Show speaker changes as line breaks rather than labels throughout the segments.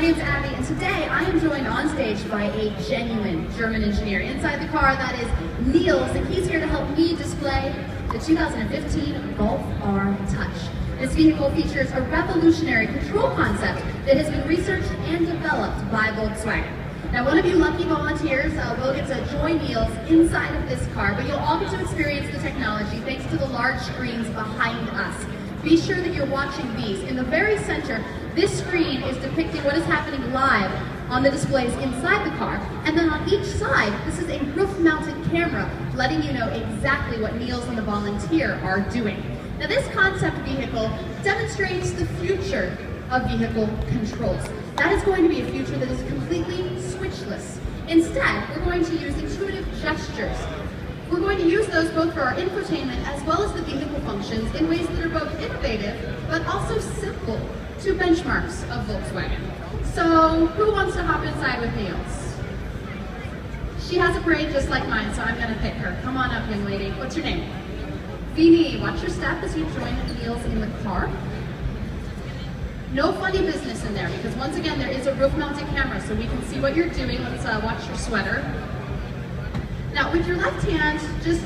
name's Abby, and today I am joined on stage by a genuine German engineer inside the car. That is Niels, and he's here to help me display the 2015 GolfR Touch. This vehicle features a revolutionary control concept that has been researched and developed by Volkswagen. Now, one of you lucky volunteers will get to join Niels inside of this car, but you'll all get to experience the technology thanks to the large screens behind us. Be sure that you're watching these. In the very center, this screen is depicting what is happening live on the displays inside the car, and then on each side, this is a roof-mounted camera letting you know exactly what Niels and the volunteer are doing. Now, this concept vehicle demonstrates the future of vehicle controls. That is going to be a future that is completely switchless. Instead, we're going to use intuitive gestures. We're going to use those both for our infotainment as well as the vehicle functions in ways that are both innovative but also simple, two benchmarks of Volkswagen. So, who wants to hop inside with Niels? She has a brain just like mine, so I'm going to pick her. Come on up, young lady. What's your name? Vini, watch your step as you join Niels in the car. No funny business in there, because once again, there is a roof-mounted camera, so we can see what you're doing. Let's watch your sweater. Now, with your left hand, just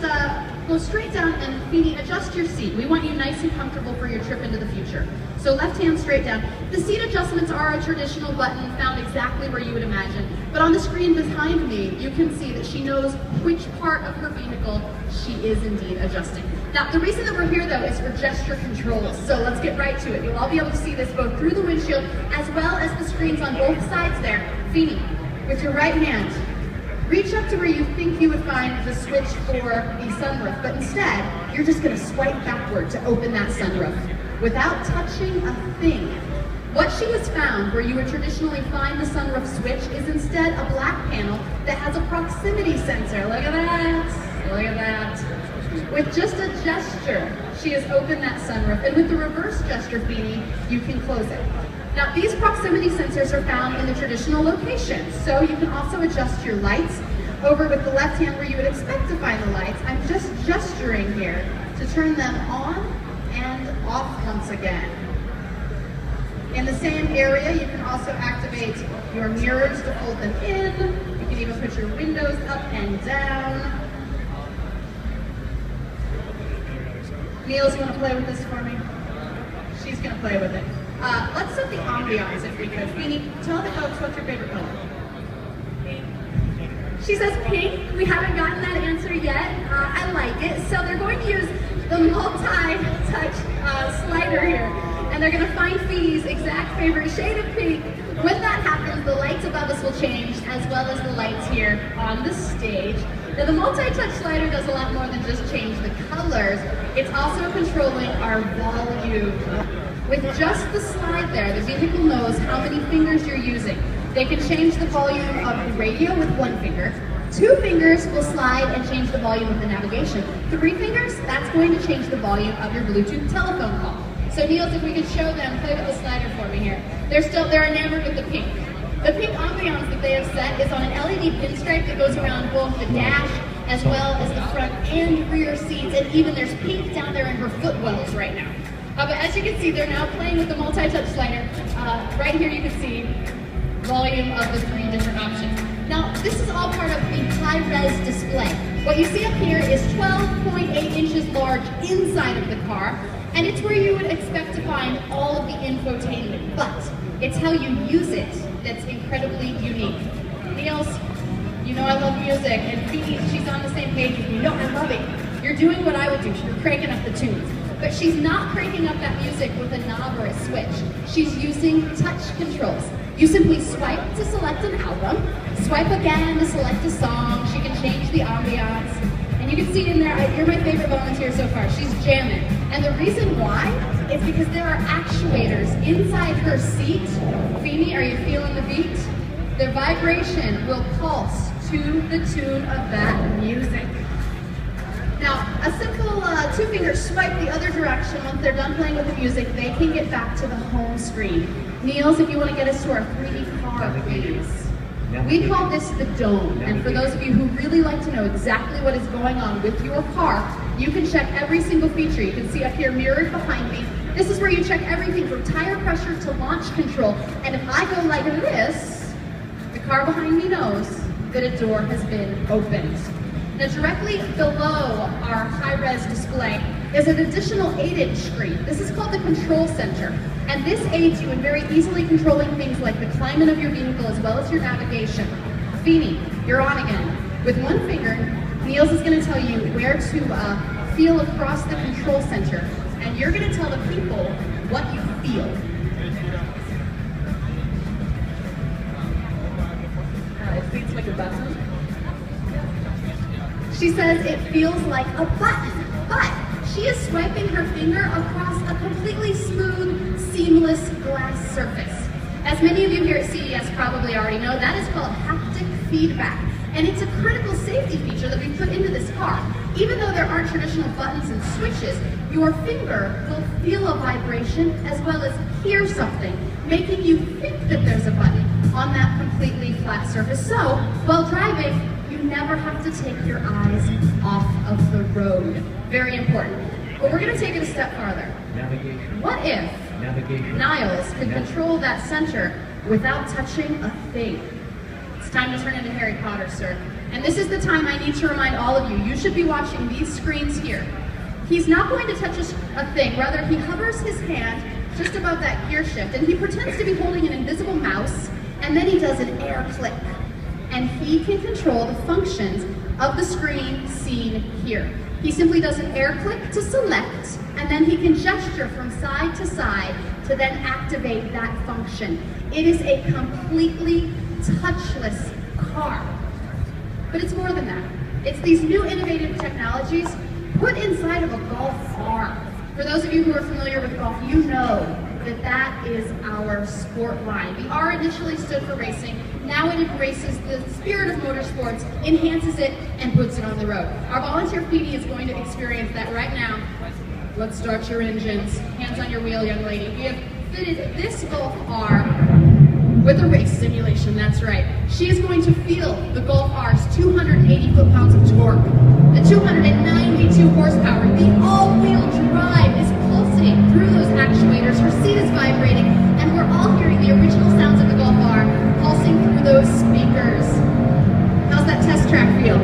go straight down and Vini, adjust your seat. We want you nice and comfortable for your trip into the future. So left hand straight down. The seat adjustments are a traditional button found exactly where you would imagine. But on the screen behind me, you can see that she knows which part of her vehicle she is indeed adjusting. Now, the reason that we're here, though, is for gesture controls. So let's get right to it. You'll all be able to see this both through the windshield as well as the screens on both sides there. Vini, with your right hand, reach up to where you think you would find the switch for the sunroof, but instead, you're just gonna swipe backward to open that sunroof without touching a thing. What she has found where you would traditionally find the sunroof switch is instead a black panel that has a proximity sensor. Look at that, look at that. With just a gesture, she has opened that sunroof, and with the reverse gesture, Vini, you can close it. Now, these proximity sensors are found in the traditional location, so you can also adjust your lights. Over with the left hand where you would expect to find the lights, I'm just gesturing here to turn them on and off once again. In the same area, you can also activate your mirrors to fold them in. You can even put your windows up and down. Niels, you want to play with this for me? She's going to play with it. Let's set the ambiance if we could. Vini, tell the folks what's your favorite color. She says pink. We haven't gotten that answer yet. I like it. So they're going to use the multi-touch slider here. And they're going to find Vini's exact favorite shade of pink. When that happens, the lights above us will change, as well as the lights here on the stage. Now, the multi-touch slider does a lot more than just change the colors. It's also controlling our volume. With just the slide there, the vehicle knows how many fingers you're using. They can change the volume of the radio with one finger. 2 fingers will slide and change the volume of the navigation. 3 fingers, that's going to change the volume of your Bluetooth telephone call. So Niels, if we could show them, play with the slider for me here. They're enamored with the pink. The pink ambiance that they have set is on an LED pinstripe that goes around both the dash as well as the front and rear seats, and even there's pink down there in her footwells right now. But as you can see, they're now playing with the multi-touch slider. Right here you can see volume of the 3 different options. Now, this is all part of the high-res display. What you see up here is 12.8 inches large inside of the car, and it's where you would expect to find all of the infotainment, but it's how you use it that's incredibly unique. Niels, you know I love music, and Vini, she's on the same page with me. No, I love it. You're doing what I would do. You're cranking up the tunes. But she's not cranking up that music with a knob or a switch. She's using touch controls. You simply swipe to select an album, swipe again to select a song. She can change the ambiance. And you can see in there, you're my favorite volunteer so far. She's jamming. And the reason why is because there are actuators inside her seat. Vini, are you feeling the beat? The vibration will pulse to the tune of that music. Now, a simple 2-finger swipe the other direction. Once they're done playing with the music, they can get back to the home screen. Niels, if you want to get us to our 3D car, please. We call this the dome, and for those of you who really like to know exactly what is going on with your car, you can check every single feature. You can see up here mirrored behind me This is where you check everything from tire pressure to launch control. And if I go like this, the car behind me knows that a door has been opened. Now directly below our high-res display is an additional 8-inch screen. This is called the control center. And this aids you in very easily controlling things like the climate of your vehicle as well as your navigation. Feeny, you're on again. With one finger, Niels is going to tell you where to feel across the control center. And you're going to tell the people what you feel.
It feels like a button.
She says it feels like a button, but she is swiping her finger across a completely smooth, seamless glass surface. As many of you here at CES probably already know, that is called haptic feedback. And it's a critical safety feature that we put into this car. Even though there aren't traditional buttons and switches, your finger will feel a vibration as well as hear something, making you think that there's a button on that completely flat surface. So, while driving, you never have to take your eyes off of the road. Very important. But we're going to take it a step farther.
Navigation.
What if Niles could control that center without touching a thing? It's time to turn into Harry Potter, sir. And this is the time I need to remind all of you, you should be watching these screens here. He's not going to touch a thing, rather he hovers his hand just above that gear shift and he pretends to be holding an invisible mouse and then he does an air click. And he can control the functions of the screen seen here. He simply does an air click to select and then he can gesture from side to then activate that function. It is a completely touchless car. But it's more than that. It's these new innovative technologies put inside of a GolfR. For those of you who are familiar with golf, you know that that is our sport line. The R initially stood for racing. Now it embraces the spirit of motorsports, enhances it, and puts it on the road. Our volunteer PD is going to experience that right now. Let's start your engines. Hands on your wheel, young lady. We have fitted this GolfR with a race simulation, that's right. She is going to feel the GolfR's 280 foot-pounds of torque, the 292 horsepower, the all-wheel drive is pulsing through those actuators, her seat is vibrating, and we're all hearing the original sounds of the GolfR pulsing through those speakers. How's that test track feel?